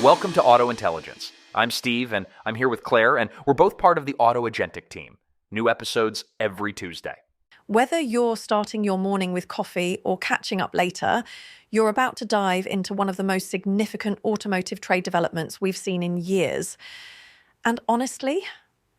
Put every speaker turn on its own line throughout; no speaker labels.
Welcome to Auto Intelligence. I'm Steve, and I'm here with Claire, and we're both part of the Auto Agentic team. New episodes every Tuesday.
Whether you're starting your morning with coffee or catching up later, you're about to dive into one of the most significant automotive trade developments we've seen in years. And honestly,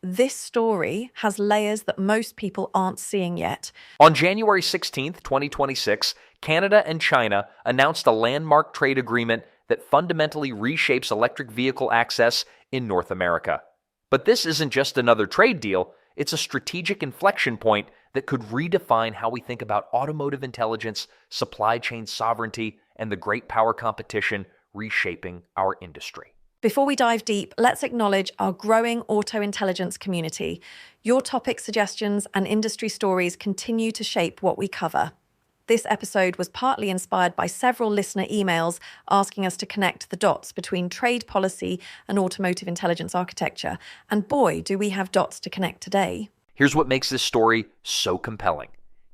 this story has layers that most people aren't seeing yet.
On January 16th, 2026, Canada and China announced a landmark trade agreement that fundamentally reshapes electric vehicle access in North America. But this isn't just another trade deal, it's a strategic inflection point that could redefine how we think about automotive intelligence, supply chain sovereignty, and the great power competition reshaping our industry.
Before we dive deep, let's acknowledge our growing auto intelligence community. Your topic suggestions and industry stories continue to shape what we cover. This episode was partly inspired by several listener emails asking us to connect the dots between trade policy and automotive intelligence architecture. And boy, do we have dots to connect today.
Here's what makes this story so compelling.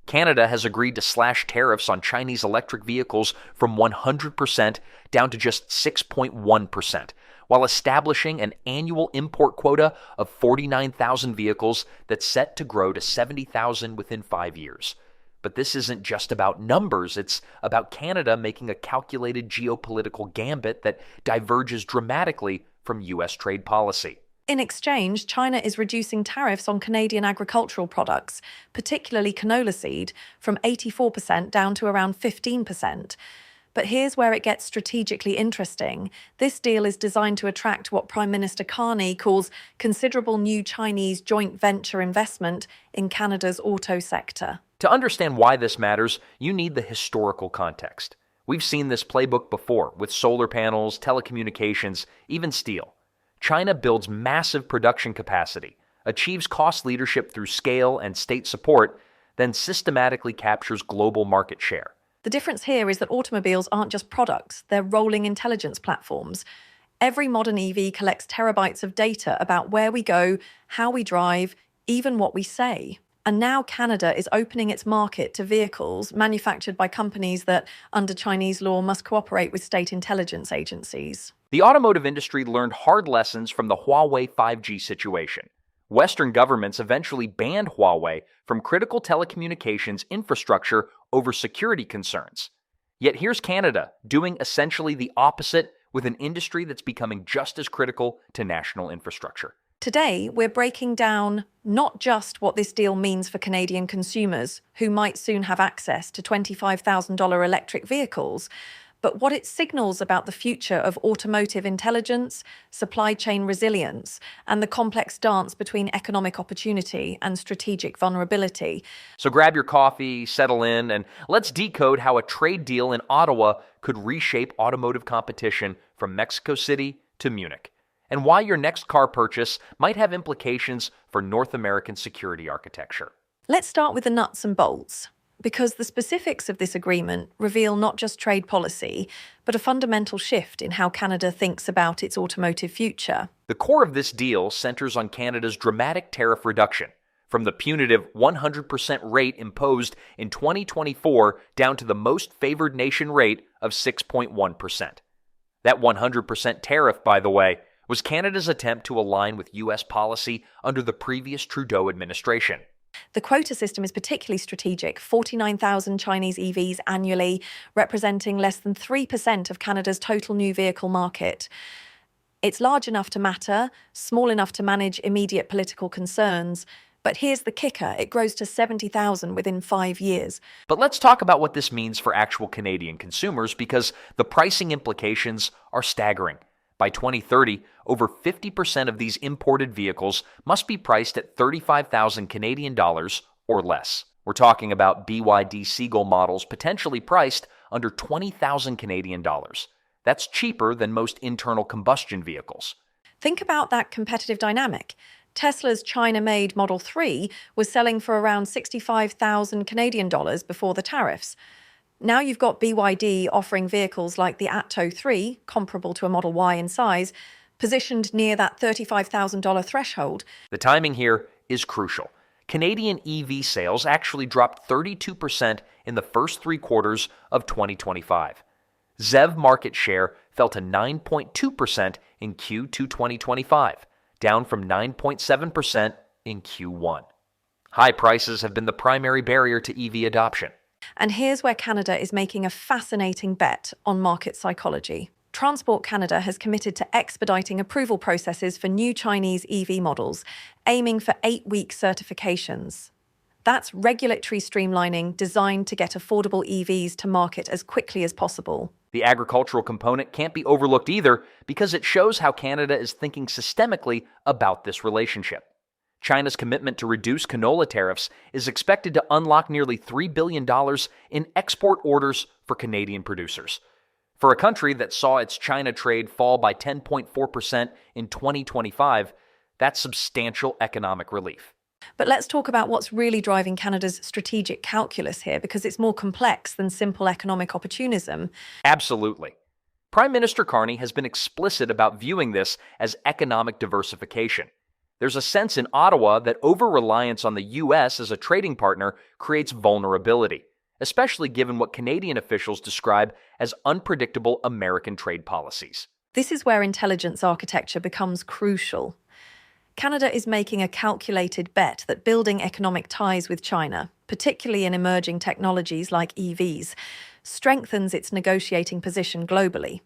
Canada has agreed to slash tariffs on Chinese electric vehicles from 100% down to just 6.1%, while establishing an annual import quota of 49,000 vehicles that's set to grow to 70,000 within 5 years. But this isn't just about numbers, it's about Canada making a calculated geopolitical gambit that diverges dramatically from U.S. trade policy.
In exchange, China is reducing tariffs on Canadian agricultural products, particularly canola seed, from 84% down to around 15%. But here's where it gets strategically interesting. This deal is designed to attract what Prime Minister Carney calls considerable new Chinese joint venture investment in Canada's auto sector.
To understand why this matters, you need the historical context. We've seen this playbook before with solar panels, telecommunications, even steel. China builds massive production capacity, achieves cost leadership through scale and state support, then systematically captures global market share.
The difference here is that automobiles aren't just products, they're rolling intelligence platforms. Every modern EV collects terabytes of data about where we go, how we drive, even what we say. And now Canada is opening its market to vehicles manufactured by companies that, under Chinese law, must cooperate with state intelligence agencies.
The automotive industry learned hard lessons from the Huawei 5G situation. Western governments eventually banned Huawei from critical telecommunications infrastructure over security concerns. Yet here's Canada doing essentially the opposite with an industry that's becoming just as critical to national infrastructure.
Today, we're breaking down not just what this deal means for Canadian consumers, who might soon have access to $25,000 electric vehicles, but what it signals about the future of automotive intelligence, supply chain resilience, and the complex dance between economic opportunity and strategic vulnerability.
So grab your coffee, settle in, and let's decode how a trade deal in Ottawa could reshape automotive competition from Mexico City to Munich, and why your next car purchase might have implications for North American security architecture.
Let's start with the nuts and bolts, because the specifics of this agreement reveal not just trade policy, but a fundamental shift in how Canada thinks about its automotive future.
The core of this deal centers on Canada's dramatic tariff reduction, from the punitive 100% rate imposed in 2024 down to the most favored nation rate of 6.1%. That 100% tariff, by the way, was Canada's attempt to align with U.S. policy under the previous Trudeau administration.
The quota system is particularly strategic, 49,000 Chinese EVs annually, representing less than 3% of Canada's total new vehicle market. It's large enough to matter, small enough to manage immediate political concerns. But here's the kicker, it grows to 70,000 within 5 years.
But let's talk about what this means for actual Canadian consumers, because the pricing implications are staggering. By 2030, over 50% of these imported vehicles must be priced at 35,000 Canadian dollars or less. We're talking about BYD Seagull models potentially priced under 20,000 Canadian dollars. That's cheaper than most internal combustion vehicles.
Think about that competitive dynamic. Tesla's China-made Model 3 was selling for around 65,000 Canadian dollars before the tariffs. Now you've got BYD offering vehicles like the Atto 3, comparable to a Model Y in size, positioned near that $35,000 threshold.
The timing here is crucial. Canadian EV sales actually dropped 32% in the first 3 quarters of 2025. ZEV market share fell to 9.2% in Q2 2025, down from 9.7% in Q1. High prices have been the primary barrier to EV adoption.
And here's where Canada is making a fascinating bet on market psychology. Transport Canada has committed to expediting approval processes for new Chinese EV models, aiming for 8-week certifications. That's regulatory streamlining designed to get affordable EVs to market as quickly as possible.
The agricultural component can't be overlooked either because it shows how Canada is thinking systemically about this relationship. China's commitment to reduce canola tariffs is expected to unlock nearly $3 billion in export orders for Canadian producers. For a country that saw its China trade fall by 10.4% in 2025, that's substantial economic relief.
But let's talk about what's really driving Canada's strategic calculus here, because it's more complex than simple economic opportunism.
Absolutely. Prime Minister Carney has been explicit about viewing this as economic diversification. There's a sense in Ottawa that over-reliance on the U.S. as a trading partner creates vulnerability, especially given what Canadian officials describe as unpredictable American trade policies.
This is where intelligence architecture becomes crucial. Canada is making a calculated bet that building economic ties with China, particularly in emerging technologies like EVs, strengthens its negotiating position globally.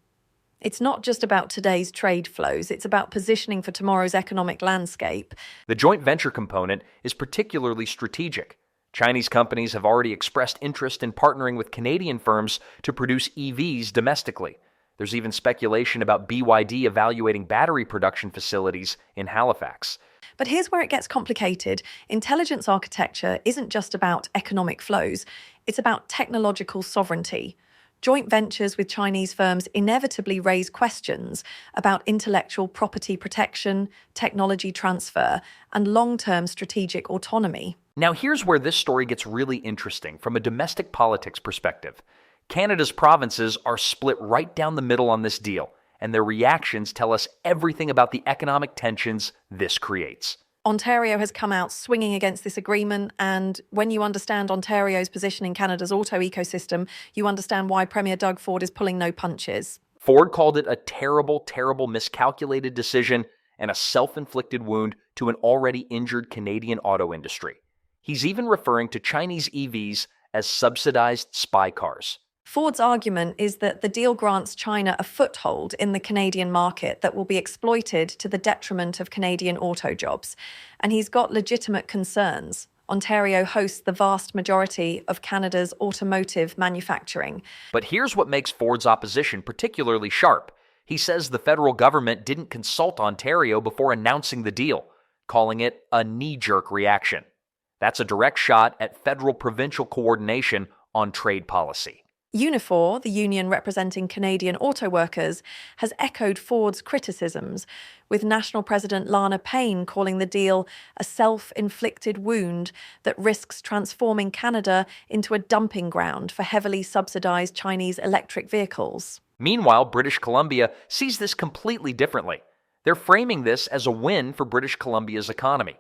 It's not just about today's trade flows, it's about positioning for tomorrow's economic landscape.
The joint venture component is particularly strategic. Chinese companies have already expressed interest in partnering with Canadian firms to produce EVs domestically. There's even speculation about BYD evaluating battery production facilities in Halifax.
But here's where it gets complicated. Intelligence architecture isn't just about economic flows, it's about technological sovereignty. Joint ventures with Chinese firms inevitably raise questions about intellectual property protection, technology transfer, and long-term strategic autonomy.
Now here's where this story gets really interesting from a domestic politics perspective. Canada's provinces are split right down the middle on this deal, and their reactions tell us everything about the economic tensions this creates.
Ontario has come out swinging against this agreement, and when you understand Ontario's position in Canada's auto ecosystem, you understand why Premier Doug Ford is pulling no punches.
Ford called it a terrible, terrible miscalculated decision and a self-inflicted wound to an already injured Canadian auto industry. He's even referring to Chinese EVs as subsidized spy cars.
Ford's argument is that the deal grants China a foothold in the Canadian market that will be exploited to the detriment of Canadian auto jobs. And he's got legitimate concerns. Ontario hosts the vast majority of Canada's automotive manufacturing.
But here's what makes Ford's opposition particularly sharp. He says the federal government didn't consult Ontario before announcing the deal, calling it a knee-jerk reaction. That's a direct shot at federal-provincial coordination on trade policy.
Unifor, the union representing Canadian auto workers, has echoed Ford's criticisms, with National President Lana Payne calling the deal a self-inflicted wound that risks transforming Canada into a dumping ground for heavily subsidized Chinese electric vehicles.
Meanwhile, British Columbia sees this completely differently. They're framing this as a win for British Columbia's economy.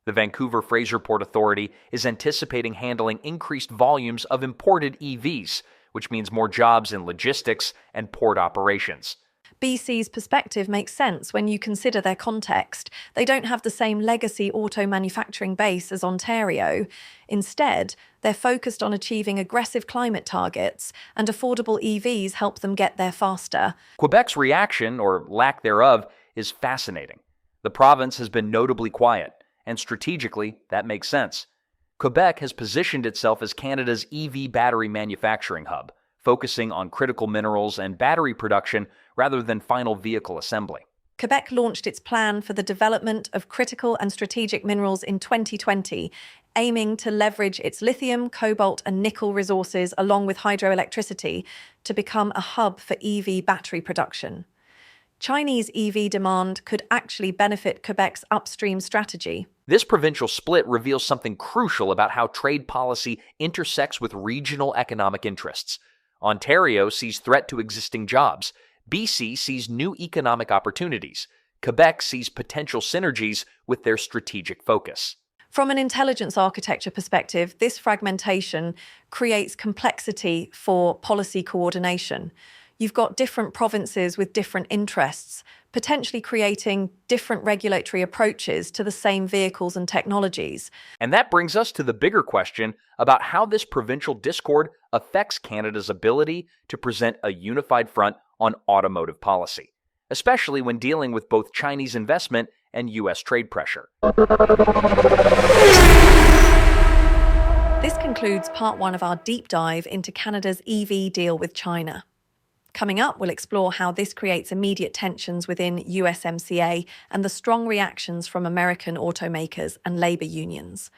The Vancouver Fraser Port Authority is anticipating handling increased volumes of imported EVs, which means more jobs in logistics and port operations.
BC's perspective makes sense when you consider their context. They don't have the same legacy auto manufacturing base as Ontario. Instead, they're focused on achieving aggressive climate targets, and affordable EVs help them get there faster.
Quebec's reaction, or lack thereof, is fascinating. The province has been notably quiet, and strategically, that makes sense. Quebec has positioned itself as Canada's EV battery manufacturing hub, focusing on critical minerals and battery production rather than final vehicle assembly.
Quebec launched its plan for the development of critical and strategic minerals in 2020, aiming to leverage its lithium, cobalt, and nickel resources along with hydroelectricity to become a hub for EV battery production. Chinese EV demand could actually benefit Quebec's upstream strategy.
This provincial split reveals something crucial about how trade policy intersects with regional economic interests. Ontario sees threat to existing jobs. BC sees new economic opportunities. Quebec sees potential synergies with their strategic focus.
From an intelligence architecture perspective, this fragmentation creates complexity for policy coordination. You've got different provinces with different interests, potentially creating different regulatory approaches to the same vehicles and technologies.
And that brings us to the bigger question about how this provincial discord affects Canada's ability to present a unified front on automotive policy, especially when dealing with both Chinese investment and U.S. trade pressure.
This concludes part one of our deep dive into Canada's EV deal with China. Coming up, we'll explore how this creates immediate tensions within USMCA and the strong reactions from American automakers and labour unions.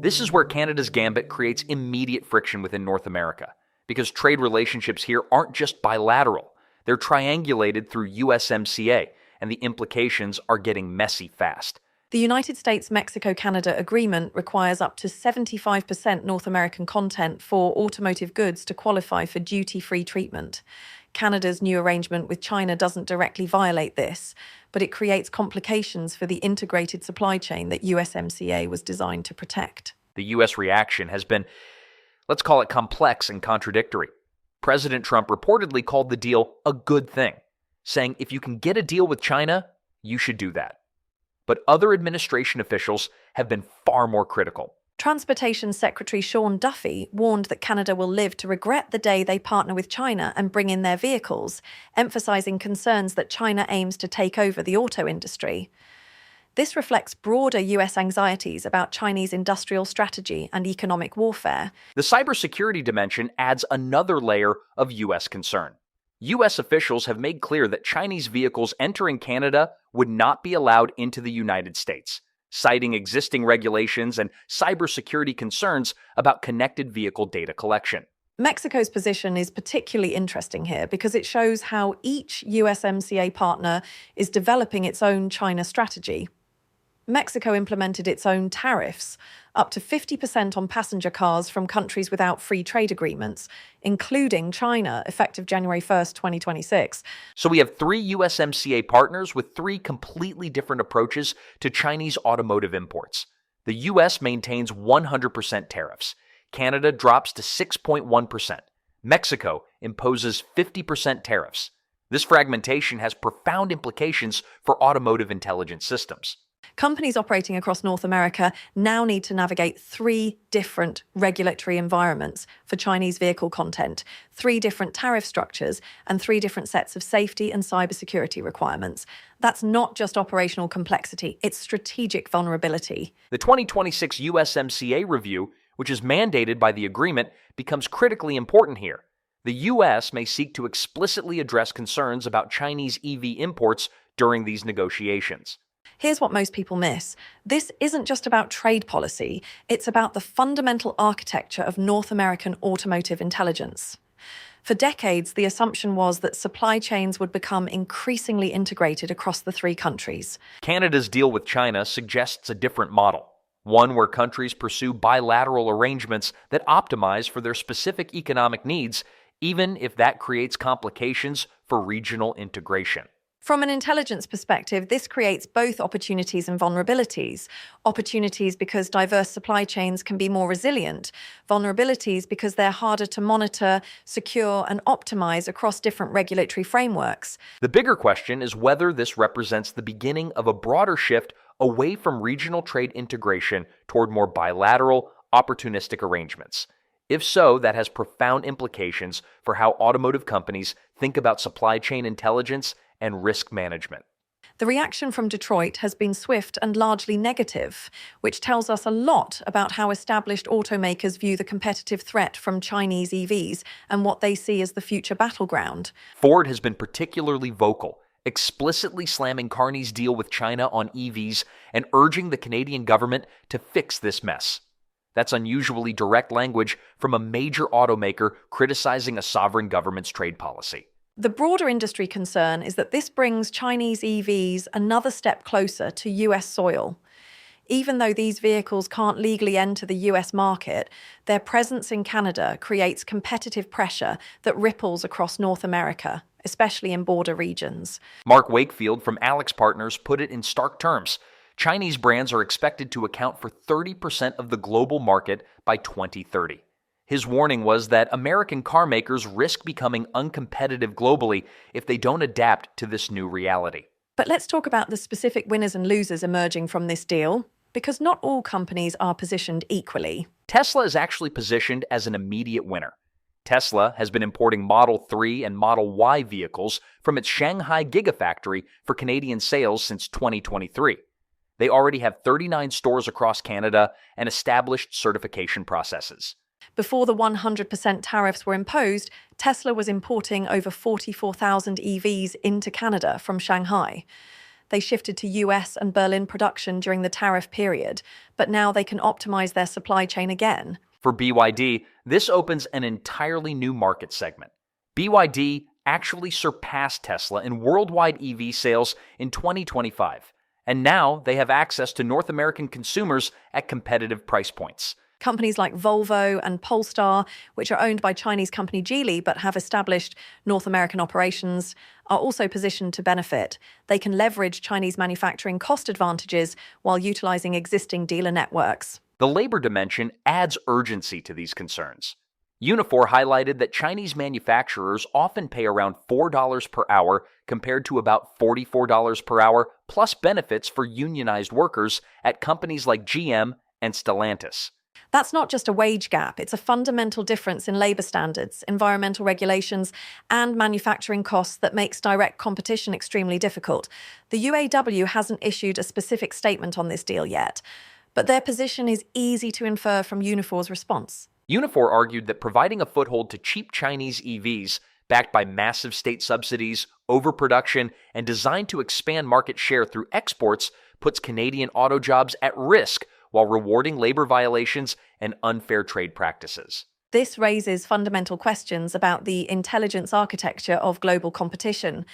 This is where Canada's Gambit creates immediate friction within North America, because trade relationships here aren't just bilateral, they're triangulated through USMCA, and the implications are getting messy fast.
The United States-Mexico-Canada agreement requires up to 75% North American content for automotive goods to qualify for duty-free treatment. Canada's new arrangement with China doesn't directly violate this, but it creates complications for the integrated supply chain that USMCA was designed to protect.
The U.S. reaction has been, let's call it, complex and contradictory. President Trump reportedly called the deal a good thing, saying if you can get a deal with China, you should do that. But other administration officials have been far more critical.
Transportation Secretary Sean Duffy warned that Canada will live to regret the day they partner with China and bring in their vehicles, emphasising concerns that China aims to take over the auto industry. This reflects broader US anxieties about Chinese industrial strategy and economic warfare.
The cybersecurity dimension adds another layer of US concern. U.S. officials have made clear that Chinese vehicles entering Canada would not be allowed into the United States, citing existing regulations and cybersecurity concerns about connected vehicle data collection.
Mexico's position is particularly interesting here because it shows how each USMCA partner is developing its own China strategy. Mexico implemented its own tariffs, up to 50% on passenger cars from countries without free trade agreements, including China, effective January 1st, 2026.
So we have three USMCA partners with three completely different approaches to Chinese automotive imports. The US maintains 100% tariffs. Canada drops to 6.1%. Mexico imposes 50% tariffs. This fragmentation has profound implications for automotive intelligence systems.
Companies operating across North America now need to navigate three different regulatory environments for Chinese vehicle content, three different tariff structures, and three different sets of safety and cybersecurity requirements. That's not just operational complexity, it's strategic vulnerability.
The 2026 USMCA review, which is mandated by the agreement, becomes critically important here. The U.S. may seek to explicitly address concerns about Chinese EV imports during these negotiations.
Here's what most people miss. This isn't just about trade policy, it's about the fundamental architecture of North American automotive intelligence. For decades, the assumption was that supply chains would become increasingly integrated across the three countries.
Canada's deal with China suggests a different model, one where countries pursue bilateral arrangements that optimize for their specific economic needs, even if that creates complications for regional integration.
From an intelligence perspective, this creates both opportunities and vulnerabilities. Opportunities because diverse supply chains can be more resilient. Vulnerabilities because they're harder to monitor, secure, and optimize across different regulatory frameworks.
The bigger question is whether this represents the beginning of a broader shift away from regional trade integration toward more bilateral, opportunistic arrangements. If so, that has profound implications for how automotive companies think about supply chain intelligence and risk management.
The reaction from Detroit has been swift and largely negative, which tells us a lot about how established automakers view the competitive threat from Chinese EVs and what they see as the future battleground.
Ford has been particularly vocal, explicitly slamming Carney's deal with China on EVs and urging the Canadian government to fix this mess. That's unusually direct language from a major automaker criticizing a sovereign government's trade policy.
The broader industry concern is that this brings Chinese EVs another step closer to US soil. Even though these vehicles can't legally enter the US market, their presence in Canada creates competitive pressure that ripples across North America, especially in border regions.
Mark Wakefield from Alex Partners put it in stark terms. Chinese brands are expected to account for 30% of the global market by 2030. His warning was that American car makers risk becoming uncompetitive globally if they don't adapt to this new reality.
But let's talk about the specific winners and losers emerging from this deal, because not all companies are positioned equally.
Tesla is actually positioned as an immediate winner. Tesla has been importing Model 3 and Model Y vehicles from its Shanghai Gigafactory for Canadian sales since 2023. They already have 39 stores across Canada and established certification processes.
Before the 100% tariffs were imposed, Tesla was importing over 44,000 EVs into Canada from Shanghai. They shifted to US and Berlin production during the tariff period, but now they can optimize their supply chain again.
For BYD, this opens an entirely new market segment. BYD actually surpassed Tesla in worldwide EV sales in 2025, and now they have access to North American consumers at competitive price points.
Companies like Volvo and Polestar, which are owned by Chinese company Geely but have established North American operations, are also positioned to benefit. They can leverage Chinese manufacturing cost advantages while utilizing existing dealer networks.
The labor dimension adds urgency to these concerns. Unifor highlighted that Chinese manufacturers often pay around $4 per hour compared to about $44 per hour plus benefits for unionized workers at companies like GM and Stellantis.
That's not just a wage gap, it's a fundamental difference in labor standards, environmental regulations, and manufacturing costs that makes direct competition extremely difficult. The UAW hasn't issued a specific statement on this deal yet, but their position is easy to infer from Unifor's response.
Unifor argued that providing a foothold to cheap Chinese EVs, backed by massive state subsidies, overproduction, and designed to expand market share through exports, puts Canadian auto jobs at risk while rewarding labor violations and unfair trade practices.
This raises fundamental questions about the intelligence architecture of global competition.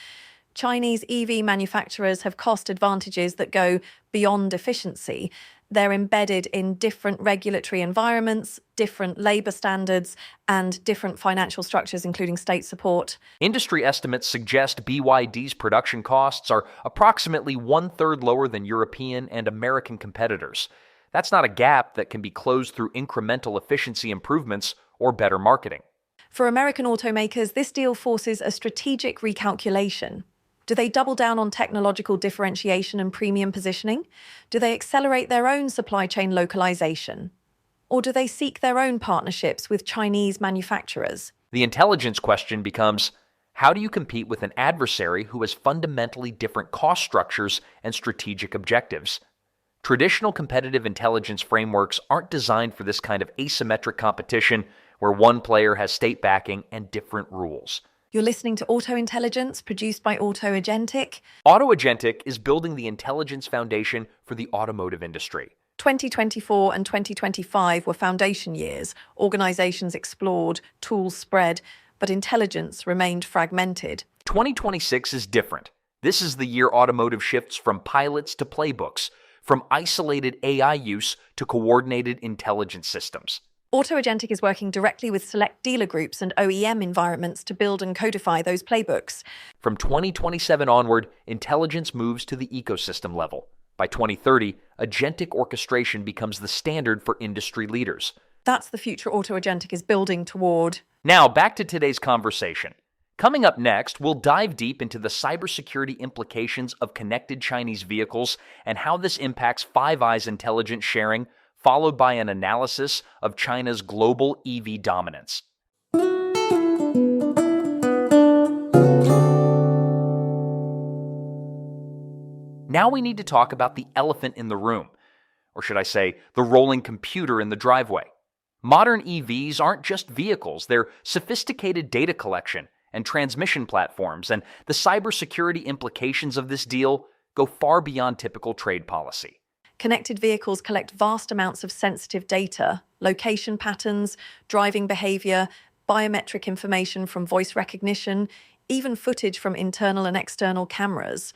Chinese EV manufacturers have cost advantages that go beyond efficiency. They're embedded in different regulatory environments, different labor standards, and different financial structures, including state support.
Industry estimates suggest BYD's production costs are approximately one-third lower than European and American competitors. That's not a gap that can be closed through incremental efficiency improvements or better marketing.
For American automakers, this deal forces a strategic recalculation. Do they double down on technological differentiation and premium positioning? Do they accelerate their own supply chain localization? Or do they seek their own partnerships with Chinese manufacturers?
The intelligence question becomes, how do you compete with an adversary who has fundamentally different cost structures and strategic objectives? Traditional competitive intelligence frameworks aren't designed for this kind of asymmetric competition where one player has state backing and different rules.
You're listening to Auto Intelligence, produced by Autoagentic.
Autoagentic is building the intelligence foundation for the automotive industry.
2024 and 2025 were foundation years. Organizations explored, tools spread, but intelligence remained fragmented.
2026 is different. This is the year automotive shifts from pilots to playbooks, from isolated AI use to coordinated intelligence systems.
Autoagentic is working directly with select dealer groups and OEM environments to build and codify those playbooks.
From 2027 onward, intelligence moves to the ecosystem level. By 2030, agentic orchestration becomes the standard for industry leaders.
That's the future Autoagentic is building toward.
Now, back to today's conversation. Coming up next, we'll dive deep into the cybersecurity implications of connected Chinese vehicles and how this impacts Five Eyes intelligence sharing, followed by an analysis of China's global EV dominance. Now we need to talk about the elephant in the room, or should I say, the rolling computer in the driveway. Modern EVs aren't just vehicles, they're sophisticated data collection and transmission platforms, and the cybersecurity implications of this deal go far beyond typical trade policy.
Connected vehicles collect vast amounts of sensitive data, location patterns, driving behavior, biometric information from voice recognition, even footage from internal and external cameras.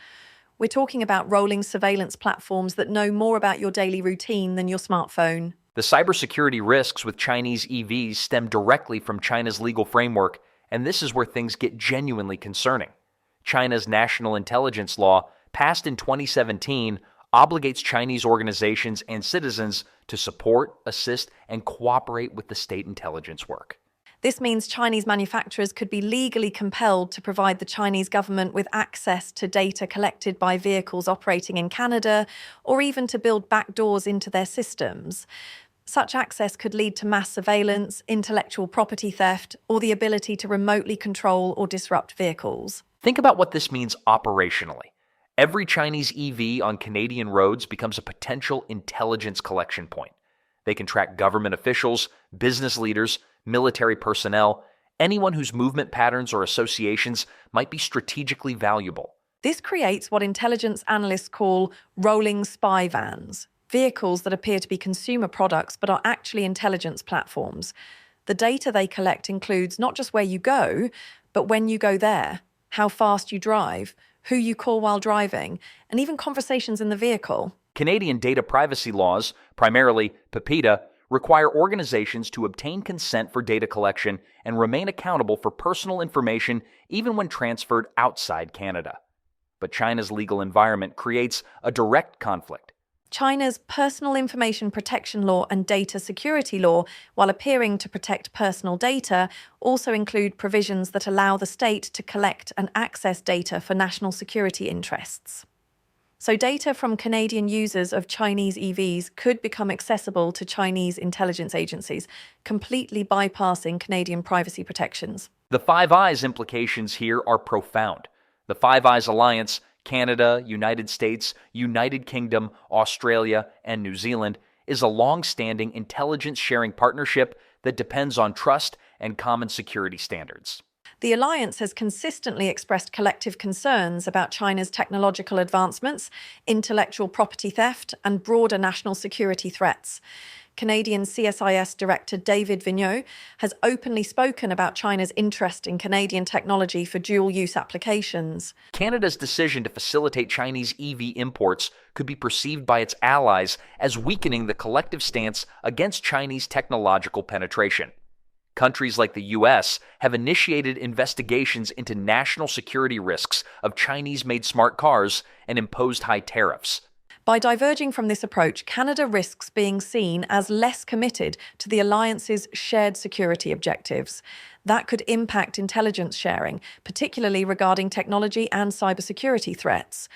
We're talking about rolling surveillance platforms that know more about your daily routine than your smartphone.
The cybersecurity risks with Chinese EVs stem directly from China's legal framework, and this is where things get genuinely concerning. China's National Intelligence Law, passed in 2017, obligates Chinese organizations and citizens to support, assist, and cooperate with the state intelligence work.
This means Chinese manufacturers could be legally compelled to provide the Chinese government with access to data collected by vehicles operating in Canada, or even to build backdoors into their systems. Such access could lead to mass surveillance, intellectual property theft, or the ability to remotely control or disrupt vehicles.
Think about what this means operationally. Every Chinese EV on Canadian roads becomes a potential intelligence collection point. They can track government officials, business leaders, military personnel, anyone whose movement patterns or associations might be strategically valuable.
This creates what intelligence analysts call rolling spy vans, vehicles that appear to be consumer products but are actually intelligence platforms. The data they collect includes not just where you go, but when you go there, how fast you drive, who you call while driving, and even conversations in the vehicle.
Canadian data privacy laws, primarily PIPEDA, require organizations to obtain consent for data collection and remain accountable for personal information even when transferred outside Canada. But China's legal environment creates a direct conflict.
China's personal information protection law and data security law, while appearing to protect personal data, also include provisions that allow the state to collect and access data for national security interests. So data from Canadian users of Chinese EVs could become accessible to Chinese intelligence agencies, completely bypassing Canadian privacy protections.
The Five Eyes implications here are profound. The Five Eyes Alliance, Canada, United States, United Kingdom, Australia, and New Zealand, is a long-standing intelligence-sharing partnership that depends on trust and common security standards.
The alliance has consistently expressed collective concerns about China's technological advancements, intellectual property theft, and broader national security threats. Canadian CSIS Director David Vigneault has openly spoken about China's interest in Canadian technology for dual-use applications.
Canada's decision to facilitate Chinese EV imports could be perceived by its allies as weakening the collective stance against Chinese technological penetration. Countries like the U.S. have initiated investigations into national security risks of Chinese-made smart cars and imposed high tariffs.
By diverging from this approach, Canada risks being seen as less committed to the alliance's shared security objectives. That could impact intelligence sharing, particularly regarding technology and cybersecurity threats.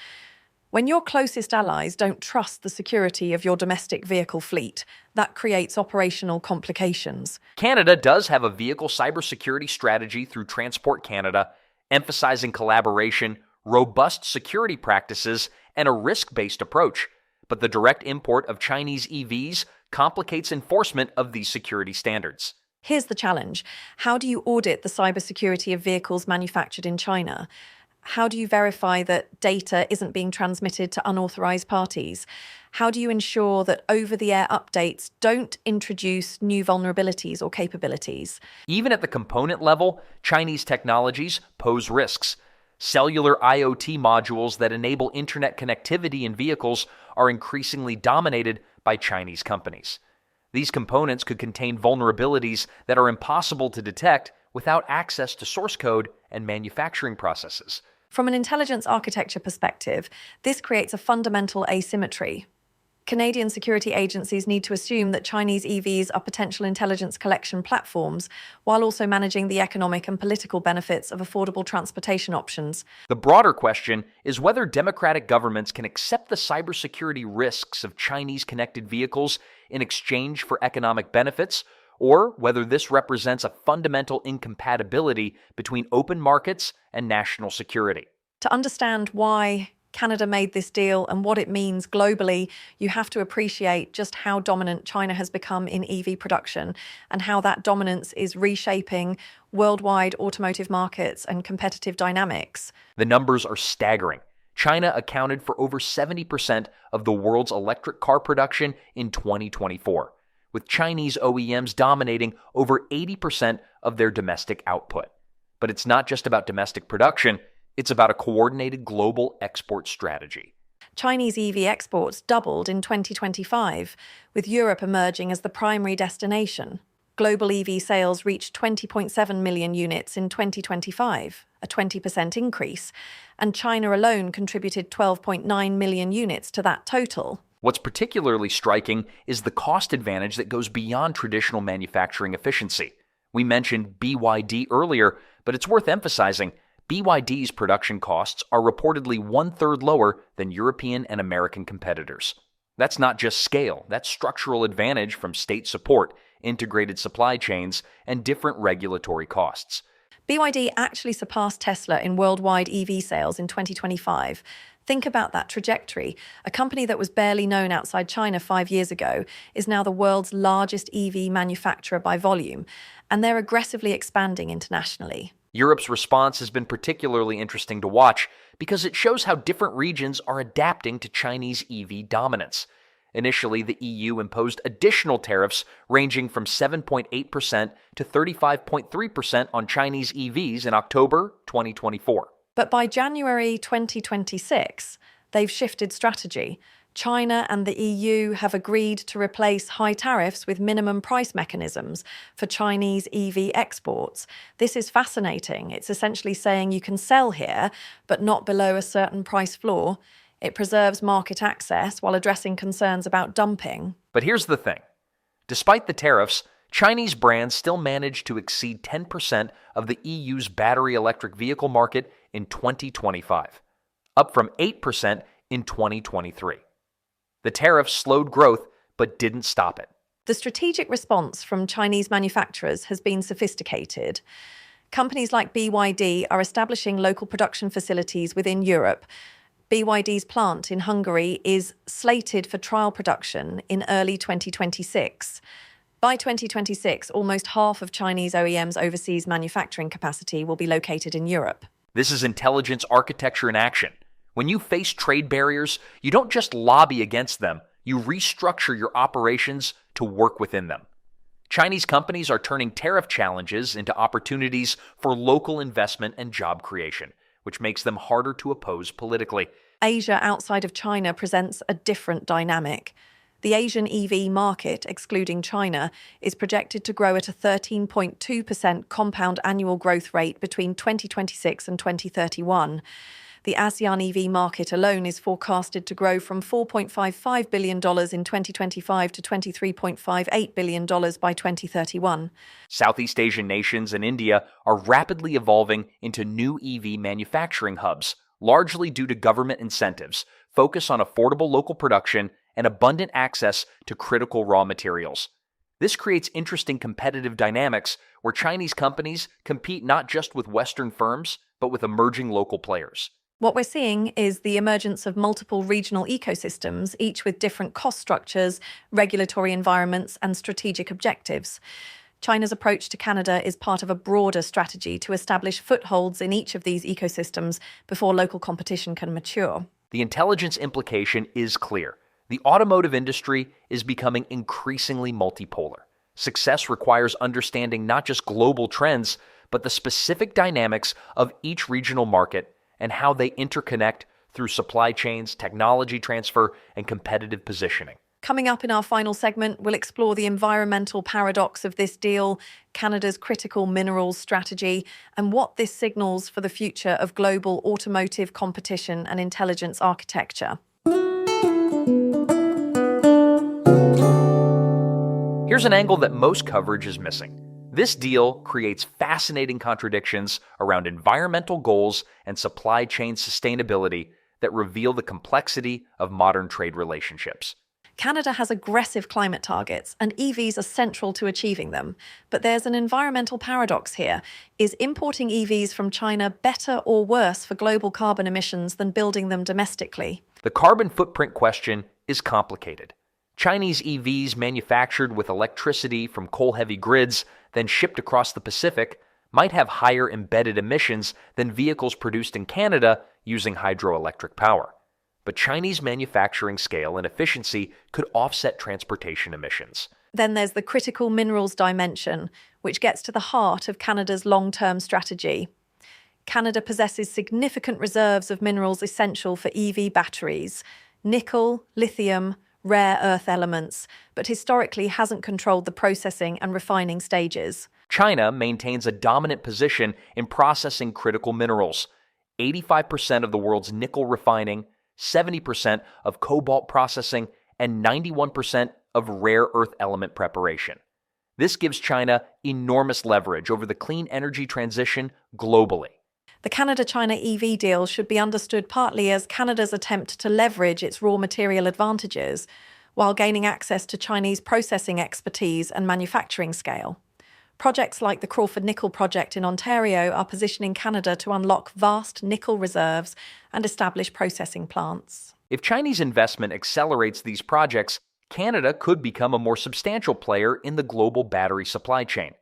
When your closest allies don't trust the security of your domestic vehicle fleet, that creates operational complications.
Canada does have a vehicle cybersecurity strategy through Transport Canada, emphasizing collaboration, robust security practices, and a risk-based approach. But the direct import of Chinese EVs complicates enforcement of these security standards.
Here's the challenge. How do you audit the cybersecurity of vehicles manufactured in China? How do you verify that data isn't being transmitted to unauthorized parties? How do you ensure that over-the-air updates don't introduce new vulnerabilities or capabilities?
Even at the component level, Chinese technologies pose risks. Cellular IoT modules that enable internet connectivity in vehicles are increasingly dominated by Chinese companies. These components could contain vulnerabilities that are impossible to detect without access to source code and manufacturing processes.
From an intelligence architecture perspective, this creates a fundamental asymmetry. Canadian security agencies need to assume that Chinese EVs are potential intelligence collection platforms, while also managing the economic and political benefits of affordable transportation options.
The broader question is whether democratic governments can accept the cybersecurity risks of Chinese connected vehicles in exchange for economic benefits, or whether this represents a fundamental incompatibility between open markets and national security.
To understand why Canada made this deal and what it means globally, you have to appreciate just how dominant China has become in EV production and how that dominance is reshaping worldwide automotive markets and competitive dynamics.
The numbers are staggering. China accounted for over 70% of the world's electric car production in 2024, with Chinese OEMs dominating over 80% of their domestic output. But it's not just about domestic production. It's about a coordinated global export strategy.
Chinese EV exports doubled in 2025, with Europe emerging as the primary destination. Global EV sales reached 20.7 million units in 2025, a 20% increase, and China alone contributed 12.9 million units to that total.
What's particularly striking is the cost advantage that goes beyond traditional manufacturing efficiency. We mentioned BYD earlier, but it's worth emphasizing BYD's production costs are reportedly one-third lower than European and American competitors. That's not just scale, that's structural advantage from state support, integrated supply chains, and different regulatory costs.
BYD actually surpassed Tesla in worldwide EV sales in 2025. Think about that trajectory. A company that was barely known outside China 5 years ago is now the world's largest EV manufacturer by volume, and they're aggressively expanding internationally.
Europe's response has been particularly interesting to watch because it shows how different regions are adapting to Chinese EV dominance. Initially, the EU imposed additional tariffs ranging from 7.8% to 35.3% on Chinese EVs in October 2024.
But by January 2026, they've shifted strategy. China and the EU have agreed to replace high tariffs with minimum price mechanisms for Chinese EV exports. This is fascinating. It's essentially saying you can sell here, but not below a certain price floor. It preserves market access while addressing concerns about dumping.
But here's the thing. Despite the tariffs, Chinese brands still managed to exceed 10% of the EU's battery electric vehicle market in 2025, up from 8% in 2023. The tariffs slowed growth, but didn't stop it.
The strategic response from Chinese manufacturers has been sophisticated. Companies like BYD are establishing local production facilities within Europe. BYD's plant in Hungary is slated for trial production in early 2026. By 2026, almost half of Chinese OEMs' overseas manufacturing capacity will be located in Europe.
This is intelligence architecture in action. When you face trade barriers, you don't just lobby against them, you restructure your operations to work within them. Chinese companies are turning tariff challenges into opportunities for local investment and job creation, which makes them harder to oppose politically.
Asia outside of China presents a different dynamic. The Asian EV market, excluding China, is projected to grow at a 13.2% compound annual growth rate between 2026 and 2031. The ASEAN EV market alone is forecasted to grow from $4.55 billion in 2025 to $23.58 billion by 2031.
Southeast Asian nations and India are rapidly evolving into new EV manufacturing hubs, largely due to government incentives, focus on affordable local production, and abundant access to critical raw materials. This creates interesting competitive dynamics where Chinese companies compete not just with Western firms, but with emerging local players.
What we're seeing is the emergence of multiple regional ecosystems, each with different cost structures, regulatory environments, and strategic objectives. China's approach to Canada is part of a broader strategy to establish footholds in each of these ecosystems before local competition can mature.
The intelligence implication is clear. The automotive industry is becoming increasingly multipolar. Success requires understanding not just global trends, but the specific dynamics of each regional market and how they interconnect through supply chains, technology transfer, and competitive positioning.
Coming up in our final segment, we'll explore the environmental paradox of this deal, Canada's critical minerals strategy, and what this signals for the future of global automotive competition and intelligence architecture.
Here's an angle that most coverage is missing. This deal creates fascinating contradictions around environmental goals and supply chain sustainability that reveal the complexity of modern trade relationships.
Canada has aggressive climate targets, and EVs are central to achieving them. But there's an environmental paradox here. Is importing EVs from China better or worse for global carbon emissions than building them domestically?
The carbon footprint question is complicated. Chinese EVs manufactured with electricity from coal-heavy grids, then shipped across the Pacific, might have higher embedded emissions than vehicles produced in Canada using hydroelectric power. But Chinese manufacturing scale and efficiency could offset transportation emissions.
Then there's the critical minerals dimension, which gets to the heart of Canada's long-term strategy. Canada possesses significant reserves of minerals essential for EV batteries: nickel, lithium, rare earth elements, but historically hasn't controlled the processing and refining stages.
China maintains a dominant position in processing critical minerals. 85% of the world's nickel refining, 70% of cobalt processing, and 91% of rare earth element preparation. This gives China enormous leverage over the clean energy transition globally.
The Canada-China EV deal should be understood partly as Canada's attempt to leverage its raw material advantages while gaining access to Chinese processing expertise and manufacturing scale. Projects like the Crawford Nickel project in Ontario are positioning Canada to unlock vast nickel reserves and establish processing plants.
If Chinese investment accelerates these projects, Canada could become a more substantial player in the global battery supply chain.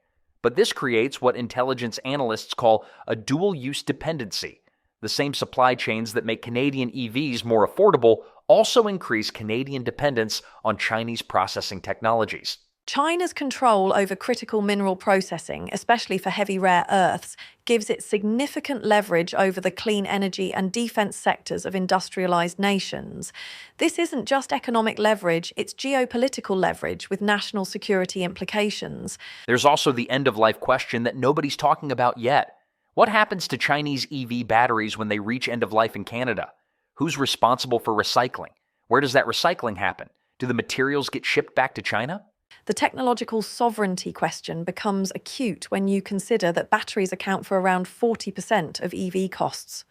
But this creates what intelligence analysts call a dual-use dependency. The same supply chains that make Canadian EVs more affordable also increase Canadian dependence on Chinese processing technologies.
China's control over critical mineral processing, especially for heavy rare earths, gives it significant leverage over the clean energy and defense sectors of industrialized nations. This isn't just economic leverage, it's geopolitical leverage with national security implications.
There's also the end-of-life question that nobody's talking about yet. What happens to Chinese EV batteries when they reach end of life in Canada? Who's responsible for recycling? Where does that recycling happen? Do the materials get shipped back to China?
The technological sovereignty question becomes acute when you consider that batteries account for around 40% of EV costs.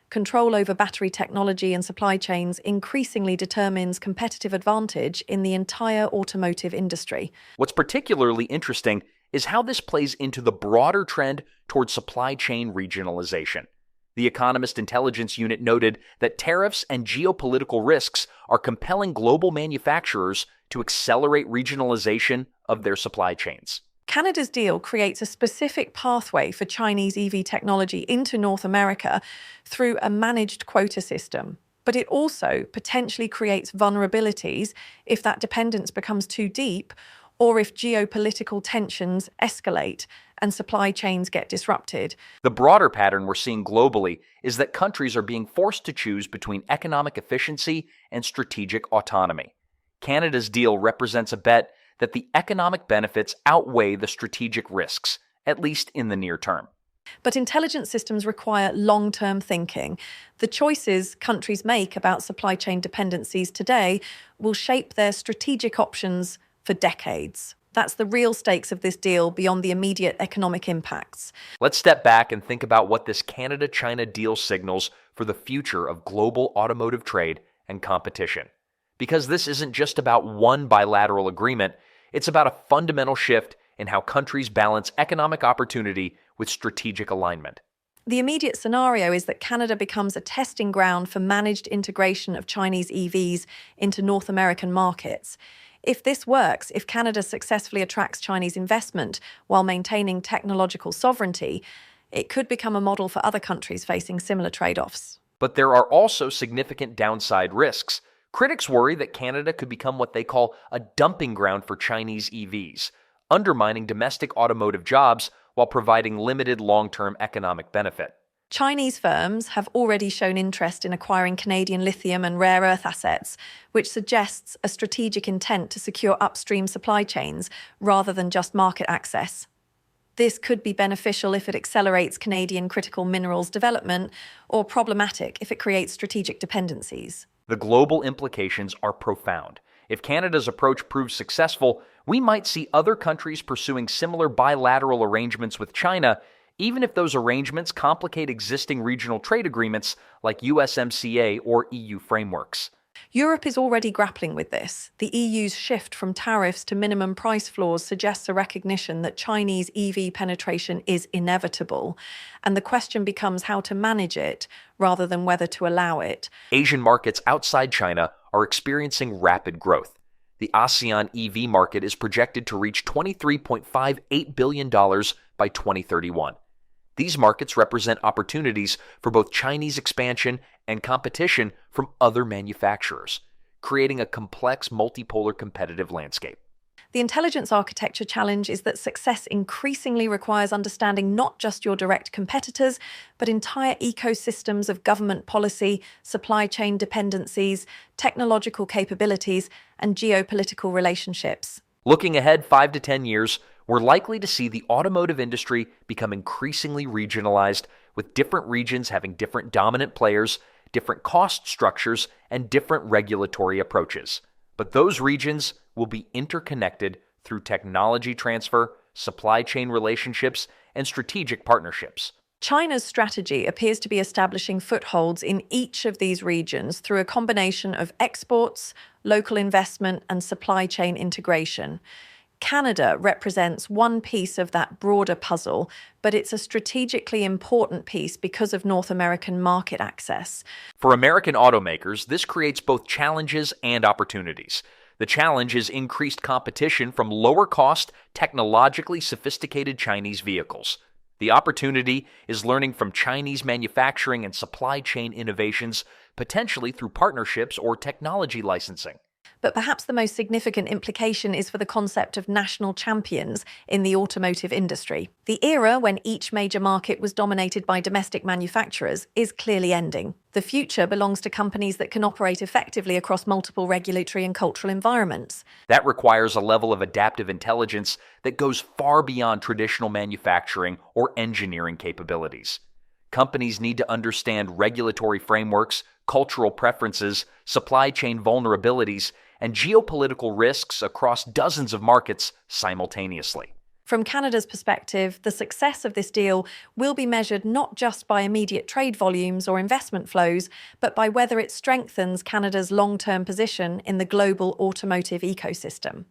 Control over battery technology and supply chains increasingly determines competitive advantage in the entire automotive industry.
What's particularly interesting is how this plays into the broader trend toward supply chain regionalization. The Economist Intelligence Unit noted that tariffs and geopolitical risks are compelling global manufacturers to accelerate regionalization of their supply chains.
Canada's deal creates a specific pathway for Chinese EV technology into North America through a managed quota system. But it also potentially creates vulnerabilities if that dependence becomes too deep or if geopolitical tensions escalate and supply chains get disrupted.
The broader pattern we're seeing globally is that countries are being forced to choose between economic efficiency and strategic autonomy. Canada's deal represents a bet that the economic benefits outweigh the strategic risks, at least in the near term.
But intelligence systems require long-term thinking. The choices countries make about supply chain dependencies today will shape their strategic options for decades. That's the real stakes of this deal beyond the immediate economic impacts.
Let's step back and think about what this Canada-China deal signals for the future of global automotive trade and competition. Because this isn't just about one bilateral agreement, it's about a fundamental shift in how countries balance economic opportunity with strategic alignment.
The immediate scenario is that Canada becomes a testing ground for managed integration of Chinese EVs into North American markets. If this works, if Canada successfully attracts Chinese investment while maintaining technological sovereignty, it could become a model for other countries facing similar trade-offs.
But there are also significant downside risks. Critics worry that Canada could become what they call a dumping ground for Chinese EVs, undermining domestic automotive jobs while providing limited long-term economic benefit.
Chinese firms have already shown interest in acquiring Canadian lithium and rare earth assets, which suggests a strategic intent to secure upstream supply chains rather than just market access. This could be beneficial if it accelerates Canadian critical minerals development, or problematic if it creates strategic dependencies.
The global implications are profound. If Canada's approach proves successful, we might see other countries pursuing similar bilateral arrangements with China, even if those arrangements complicate existing regional trade agreements like USMCA or EU frameworks.
Europe is already grappling with this. The EU's shift from tariffs to minimum price floors suggests a recognition that Chinese EV penetration is inevitable, and the question becomes how to manage it rather than whether to allow it.
Asian markets outside China are experiencing rapid growth. The ASEAN EV market is projected to reach $23.58 billion by 2031. These markets represent opportunities for both Chinese expansion and competition from other manufacturers, creating a complex multipolar competitive landscape.
The intelligence architecture challenge is that success increasingly requires understanding not just your direct competitors, but entire ecosystems of government policy, supply chain dependencies, technological capabilities, and geopolitical relationships.
Looking ahead 5 to 10 years, we're likely to see the automotive industry become increasingly regionalized, with different regions having different dominant players, different cost structures, and different regulatory approaches. But those regions will be interconnected through technology transfer, supply chain relationships, and strategic partnerships.
China's strategy appears to be establishing footholds in each of these regions through a combination of exports, local investment, and supply chain integration. Canada represents one piece of that broader puzzle, but it's a strategically important piece because of North American market access.
For American automakers, this creates both challenges and opportunities. The challenge is increased competition from lower-cost, technologically sophisticated Chinese vehicles. The opportunity is learning from Chinese manufacturing and supply chain innovations, potentially through partnerships or technology licensing.
But perhaps the most significant implication is for the concept of national champions in the automotive industry. The era when each major market was dominated by domestic manufacturers is clearly ending. The future belongs to companies that can operate effectively across multiple regulatory and cultural environments.
That requires a level of adaptive intelligence that goes far beyond traditional manufacturing or engineering capabilities. Companies need to understand regulatory frameworks, cultural preferences, supply chain vulnerabilities, and geopolitical risks across dozens of markets simultaneously.
From Canada's perspective, the success of this deal will be measured not just by immediate trade volumes or investment flows, but by whether it strengthens Canada's long-term position in the global automotive ecosystem.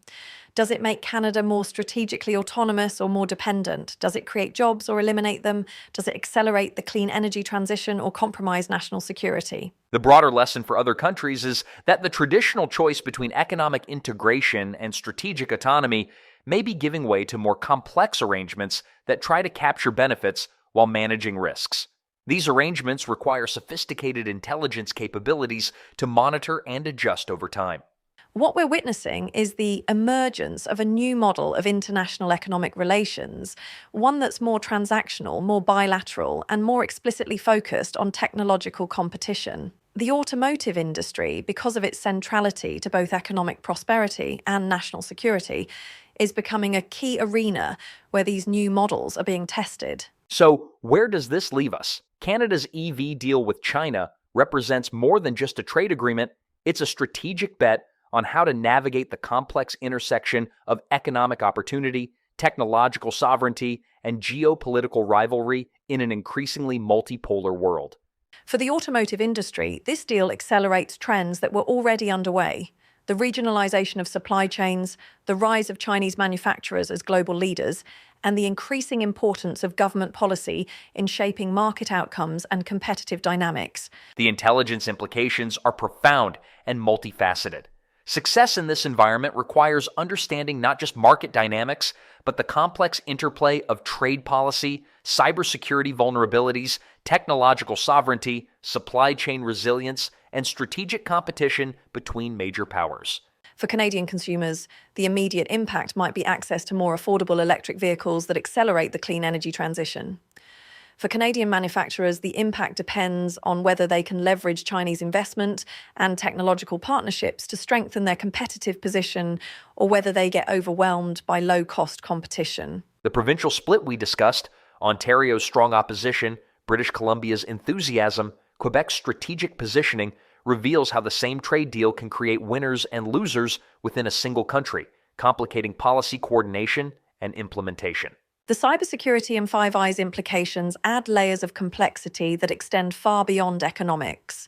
Does it make Canada more strategically autonomous or more dependent? Does it create jobs or eliminate them? Does it accelerate the clean energy transition or compromise national security?
The broader lesson for other countries is that the traditional choice between economic integration and strategic autonomy may be giving way to more complex arrangements that try to capture benefits while managing risks. These arrangements require sophisticated intelligence capabilities to monitor and adjust over time.
What we're witnessing is the emergence of a new model of international economic relations, one that's more transactional, more bilateral, and more explicitly focused on technological competition. The automotive industry, because of its centrality to both economic prosperity and national security, is becoming a key arena where these new models are being tested.
So, where does this leave us? Canada's EV deal with China represents more than just a trade agreement. It's a strategic bet on how to navigate the complex intersection of economic opportunity, technological sovereignty, and geopolitical rivalry in an increasingly multipolar world.
For the automotive industry, this deal accelerates trends that were already underway. The regionalization of supply chains, the rise of Chinese manufacturers as global leaders, and the increasing importance of government policy in shaping market outcomes and competitive dynamics.
The intelligence implications are profound and multifaceted. Success in this environment requires understanding not just market dynamics, but the complex interplay of trade policy, cybersecurity vulnerabilities, technological sovereignty, supply chain resilience, and strategic competition between major powers.
For Canadian consumers, the immediate impact might be access to more affordable electric vehicles that accelerate the clean energy transition. For Canadian manufacturers, the impact depends on whether they can leverage Chinese investment and technological partnerships to strengthen their competitive position, or whether they get overwhelmed by low-cost competition.
The provincial split we discussed, Ontario's strong opposition, British Columbia's enthusiasm, Quebec's strategic positioning, reveals how the same trade deal can create winners and losers within a single country, complicating policy coordination and implementation.
The cybersecurity and Five Eyes implications add layers of complexity that extend far beyond economics.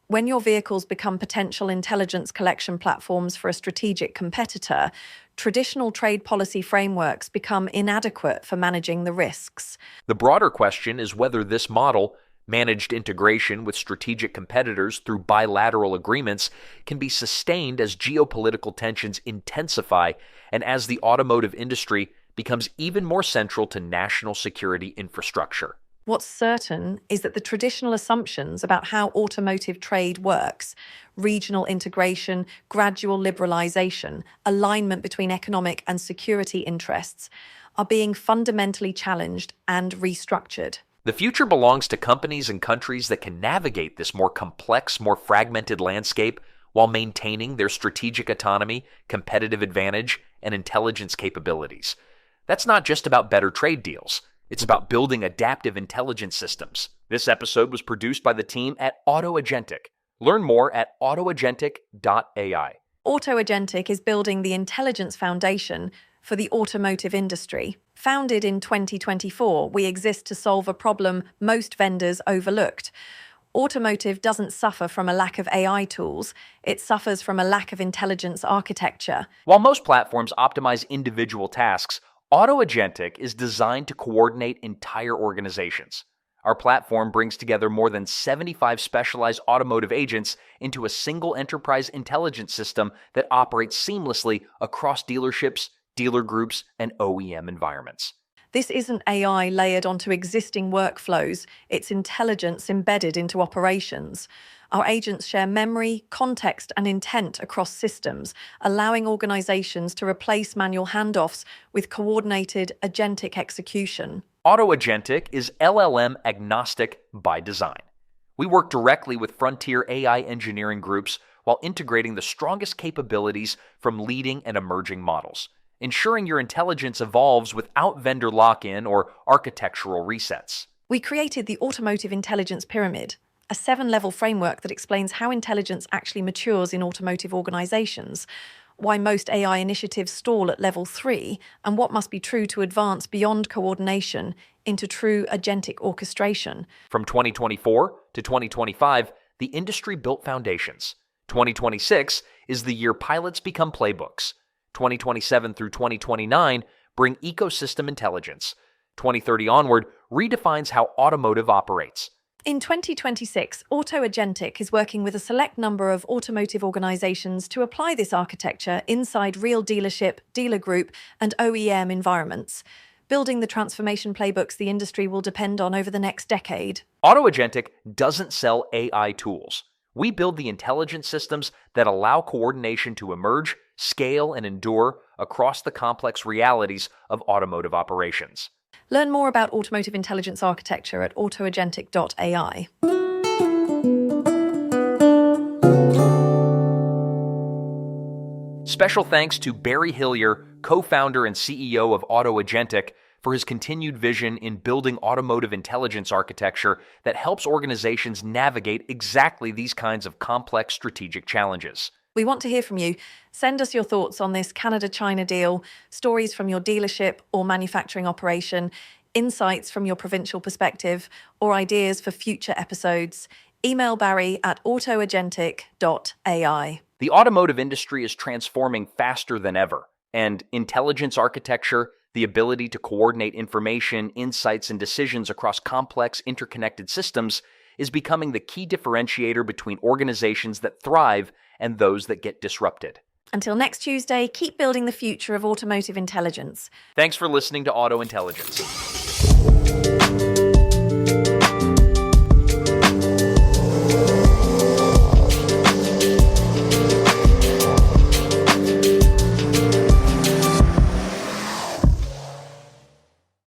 When your vehicles become potential intelligence collection platforms for a strategic competitor, traditional trade policy frameworks become inadequate for managing the risks.
The broader question is whether this model, managed integration with strategic competitors through bilateral agreements, can be sustained as geopolitical tensions intensify and as the automotive industry becomes even more central to national security infrastructure.
What's certain is that the traditional assumptions about how automotive trade works, regional integration, gradual liberalisation, alignment between economic and security interests, are being fundamentally challenged and restructured.
The future belongs to companies and countries that can navigate this more complex, more fragmented landscape while maintaining their strategic autonomy, competitive advantage, and intelligence capabilities. That's not just about better trade deals. It's about building adaptive intelligence systems. This episode was produced by the team at Automotive. Learn more at autoagentic.ai.
Autoagentic is building the intelligence foundation for the automotive industry. Founded in 2024, we exist to solve a problem most vendors overlooked. Automotive doesn't suffer from a lack of AI tools, it suffers from a lack of intelligence architecture.
While most platforms optimize individual tasks, Autoagentic is designed to coordinate entire organizations. Our platform brings together more than 75 specialized automotive agents into a single enterprise intelligence system that operates seamlessly across dealerships, dealer groups, and OEM environments.
This isn't AI layered onto existing workflows, it's intelligence embedded into operations. Our agents share memory, context, and intent across systems, allowing organizations to replace manual handoffs with coordinated agentic execution.
Autoagentic is LLM agnostic by design. We work directly with frontier AI engineering groups while integrating the strongest capabilities from leading and emerging models, ensuring your intelligence evolves without vendor lock-in or architectural resets.
We created the Automotive Intelligence Pyramid, a 7-level framework that explains how intelligence actually matures in automotive organizations, why most AI initiatives stall at level 3, and what must be true to advance beyond coordination into true agentic orchestration.
From 2024 to 2025, the industry built foundations. 2026 is the year pilots become playbooks. 2027 through 2029 bring ecosystem intelligence. 2030 onward redefines how automotive operates.
In 2026, Autoagentic is working with a select number of automotive organizations to apply this architecture inside real dealership, dealer group, and OEM environments, building the transformation playbooks the industry will depend on over the next decade.
Autoagentic doesn't sell AI tools. We build the intelligence systems that allow coordination to emerge, scale, and endure across the complex realities of automotive operations.
Learn more about automotive intelligence architecture at autoagentic.ai.
Special thanks to Barry Hillier, co-founder and CEO of Autoagentic, for his continued vision in building automotive intelligence architecture that helps organizations navigate exactly these kinds of complex strategic challenges.
We want to hear from you. Send us your thoughts on this Canada-China deal, stories from your dealership or manufacturing operation, insights from your provincial perspective, or ideas for future episodes. Email Barry at autoagentic.ai.
The automotive industry is transforming faster than ever, and intelligence architecture, the ability to coordinate information, insights, and decisions across complex, interconnected systems, is becoming the key differentiator between organizations that thrive and those that get disrupted.
Until next Tuesday, keep building the future of automotive intelligence.
Thanks for listening to Auto Intelligence.